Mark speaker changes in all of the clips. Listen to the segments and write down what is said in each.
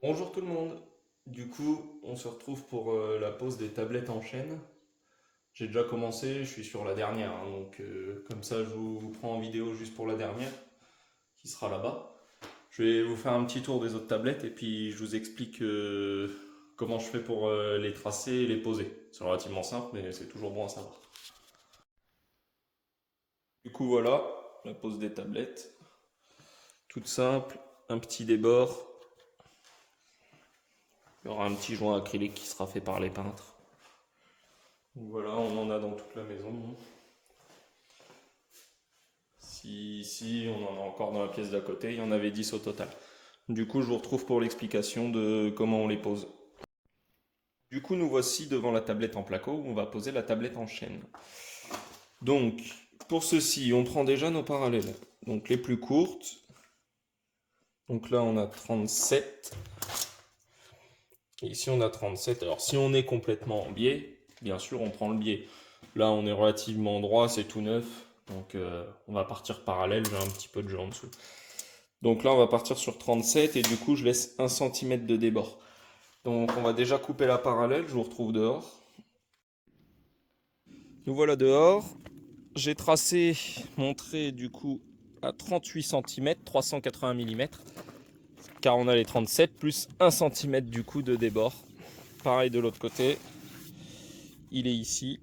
Speaker 1: Bonjour tout le monde. Du coup, on se retrouve pour la pose des tablettes en chaîne. J'ai déjà commencé, je suis sur la dernière, hein, donc comme ça je vous prends en vidéo juste pour la dernière, qui sera là-bas. Je vais vous faire un petit tour des autres tablettes et puis je vous explique comment je fais pour les tracer et les poser. C'est relativement simple, mais c'est toujours bon à savoir. Du coup voilà, la pose des tablettes. Toute simple, un petit débord. Il y aura un petit joint acrylique qui sera fait par les peintres. Voilà, on en a dans toute la maison. Si on en a encore dans la pièce d'à côté, il y en avait 10 au total. Du coup, je vous retrouve pour l'explication de comment on les pose. Du coup, nous voici devant la tablette en placo où on va poser la tablette en chaîne. Donc, pour ceci, on prend déjà nos parallèles. Donc, les plus courtes. Donc là, on a 37. Et ici, on a 37. Alors, si on est complètement en biais, bien sûr, on prend le biais. Là, on est relativement droit, c'est tout neuf. Donc, on va partir parallèle. J'ai un petit peu de jeu en dessous. Donc là, on va partir sur 37 et du coup, je laisse 1 cm de débord. Donc on va déjà couper la parallèle, je vous retrouve dehors. Nous voilà dehors. J'ai tracé mon trait du coup à 38 cm, 380 mm, car on a les 37 plus 1 cm du coup de débord. Pareil de l'autre côté, il est ici.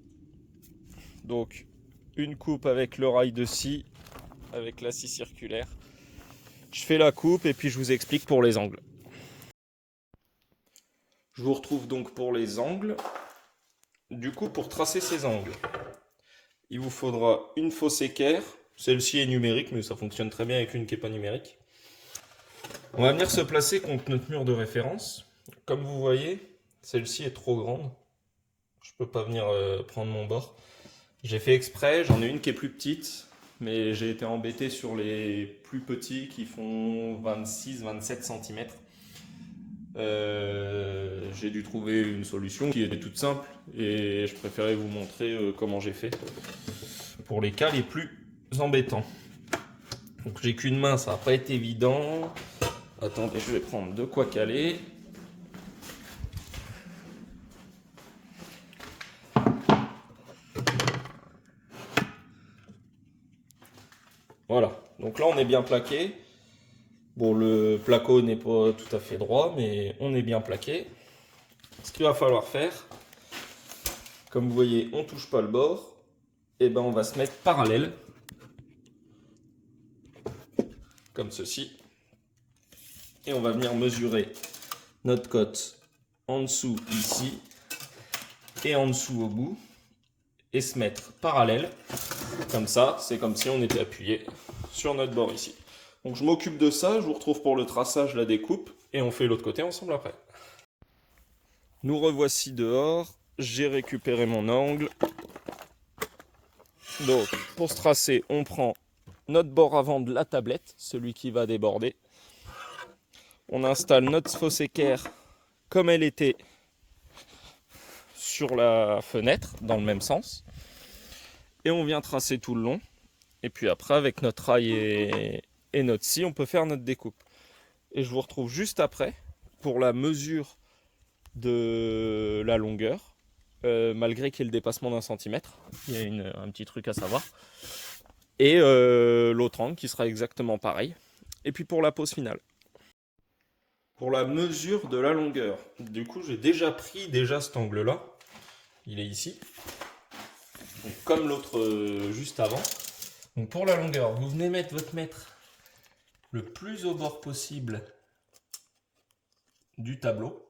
Speaker 1: Donc une coupe avec le rail de scie, avec la scie circulaire. Je fais la coupe et puis je vous explique pour les angles. Je vous retrouve donc pour les angles. Du coup, pour tracer ces angles, il vous faudra une fausse équerre. Celle-ci est numérique, mais ça fonctionne très bien avec une qui n'est pas numérique. On va venir se placer contre notre mur de référence. Comme vous voyez, celle-ci est trop grande. Je ne peux pas venir prendre mon bord. J'ai fait exprès, j'en ai une qui est plus petite, mais j'ai été embêté sur les plus petits qui font 26-27 cm. J'ai dû trouver une solution qui était toute simple et je préférais vous montrer comment j'ai fait pour les cas les plus embêtants. Donc j'ai qu'une main, ça n'a pas été évident. Attendez, je vais prendre de quoi caler. Voilà, donc là on est bien plaqué. Bon, le placo n'est pas tout à fait droit, mais on est bien plaqué. Ce qu'il va falloir faire, comme vous voyez, on ne touche pas le bord. Et ben on va se mettre parallèle, comme ceci. Et on va venir mesurer notre cote en dessous ici et en dessous au bout et se mettre parallèle. Comme ça, c'est comme si on était appuyé sur notre bord ici. Donc je m'occupe de ça, je vous retrouve pour le traçage, la découpe et on fait l'autre côté ensemble après. Nous revoici dehors, j'ai récupéré mon angle. Donc pour se tracer, on prend notre bord avant de la tablette, celui qui va déborder. On installe notre fausse équerre comme elle était sur la fenêtre, dans le même sens. Et on vient tracer tout le long. Et puis après, avec notre rail et notre scie, on peut faire notre découpe. Et je vous retrouve juste après pour la mesure de la longueur, malgré qu'il y ait le dépassement d'un centimètre. Il y a un petit truc à savoir. Et l'autre angle qui sera exactement pareil. Et puis pour la pose finale. Pour la mesure de la longueur, du coup j'ai déjà pris cet angle-là. Il est ici. Donc, comme l'autre juste avant. Donc pour la longueur, vous venez mettre votre mètre le plus au bord possible du tableau.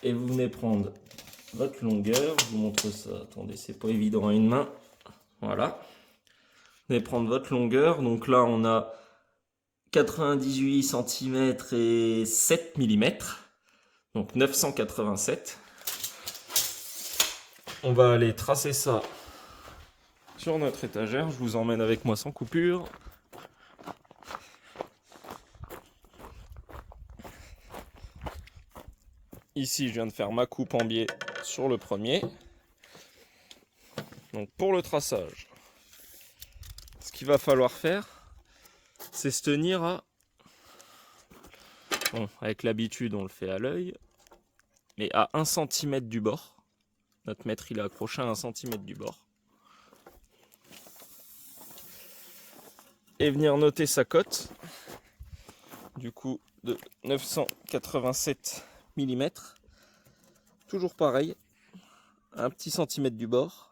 Speaker 1: Et vous venez prendre votre longueur. Je vous montre ça. Attendez, c'est pas évident à une main. Voilà. Vous venez prendre votre longueur. Donc là, on a 98 cm et 7 mm. Donc 987. On va aller tracer ça sur notre étagère. Je vous emmène avec moi sans coupure. Ici, je viens de faire ma coupe en biais sur le premier. Donc pour le traçage, ce qu'il va falloir faire, c'est se tenir à Bon, avec l'habitude, on le fait à l'œil, mais à 1 cm du bord. Notre mètre, il est accroché à 1 cm du bord. Et venir noter sa cote, du coup, de 987 mm. Toujours pareil, un petit centimètre du bord.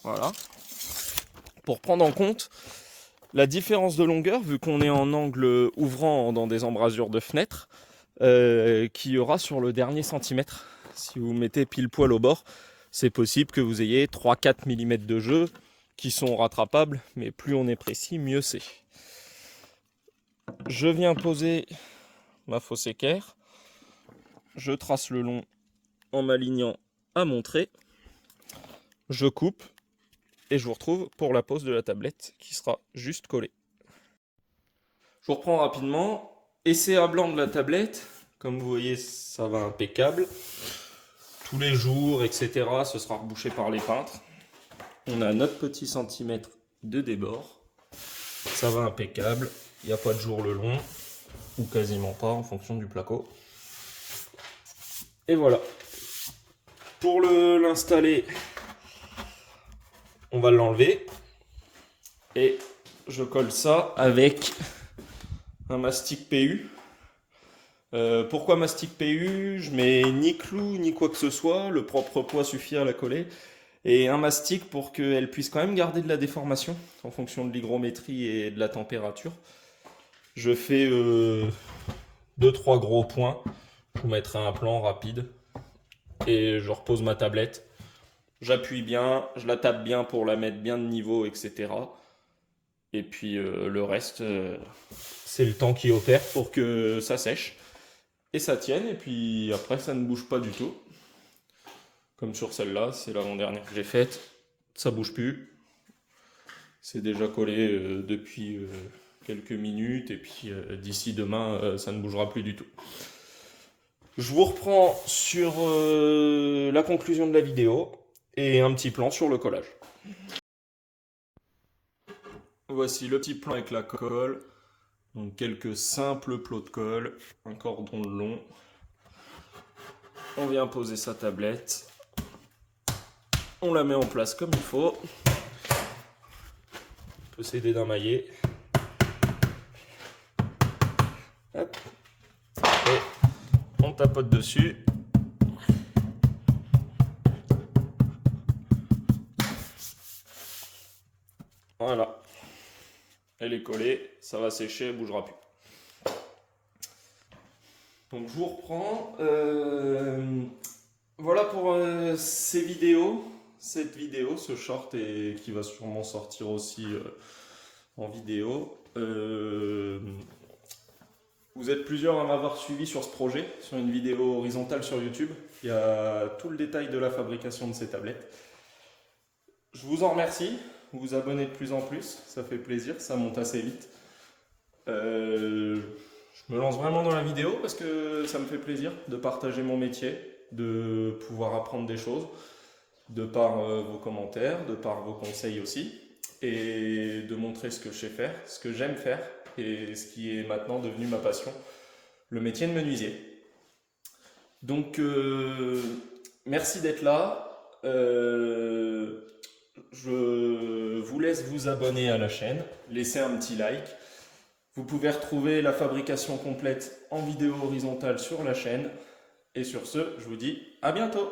Speaker 1: Voilà. Pour prendre en compte la différence de longueur, vu qu'on est en angle ouvrant dans des embrasures de fenêtres, qu'il y aura sur le dernier centimètre. Si vous mettez pile poil au bord, c'est possible que vous ayez 3-4 mm de jeu qui sont rattrapables, mais plus on est précis, mieux c'est. Je viens poser ma fausse équerre, je trace le long en m'alignant à mon trait, je coupe, et je vous retrouve pour la pose de la tablette qui sera juste collée. Je vous reprends rapidement. Essai à blanc de la tablette. Comme vous voyez, ça va impeccable. Tous les jours, etc. Ce sera rebouché par les peintres. On a notre petit centimètre de débord. Ça va impeccable. Il n'y a pas de jour le long. Ou quasiment pas en fonction du placo. Et voilà. Pour l'installer, on va l'enlever. Et je colle ça avec un mastic PU. Pourquoi mastic PU? Je mets ni clou ni quoi que ce soit, le propre poids suffit à la coller. Et un mastic pour qu'elle puisse quand même garder de la déformation en fonction de l'hygrométrie et de la température. Je fais 2-3 gros points. Je vous mettrai un plan rapide. Et je repose ma tablette. J'appuie bien, je la tape bien pour la mettre bien de niveau, etc. Et puis le reste, c'est le temps qui opère pour que ça sèche et ça tienne. Et puis après, ça ne bouge pas du tout. Comme sur celle-là, c'est l'avant-dernière que j'ai faite. Ça bouge plus. C'est déjà collé depuis quelques minutes. Et puis d'ici demain, ça ne bougera plus du tout. Je vous reprends sur la conclusion de la vidéo et un petit plan sur le collage. Voici le petit plan avec la colle. Donc quelques simples plots de colle, un cordon long. On vient poser sa tablette. On la met en place comme il faut. On peut s'aider d'un maillet. Hop. Et on tapote dessus. Voilà. Elle est collée, ça va sécher, elle ne bougera plus. Donc je vous reprends. Voilà pour ces vidéos. Cette vidéo, ce short qui va sûrement sortir aussi en vidéo. Vous êtes plusieurs à m'avoir suivi sur ce projet, sur une vidéo horizontale sur YouTube. Il y a tout le détail de la fabrication de ces tablettes. Je vous en remercie. Vous vous abonnez de plus en plus, ça fait plaisir, ça monte assez vite. Je me lance vraiment dans la vidéo parce que ça me fait plaisir de partager mon métier, de pouvoir apprendre des choses, de par vos commentaires, de par vos conseils aussi, et de montrer ce que je sais faire, ce que j'aime faire, et ce qui est maintenant devenu ma passion, le métier de menuisier. Donc, merci d'être là. Je vous laisse vous abonner à la chaîne, laisser un petit like. Vous pouvez retrouver la fabrication complète en vidéo horizontale sur la chaîne. Et sur ce, je vous dis à bientôt!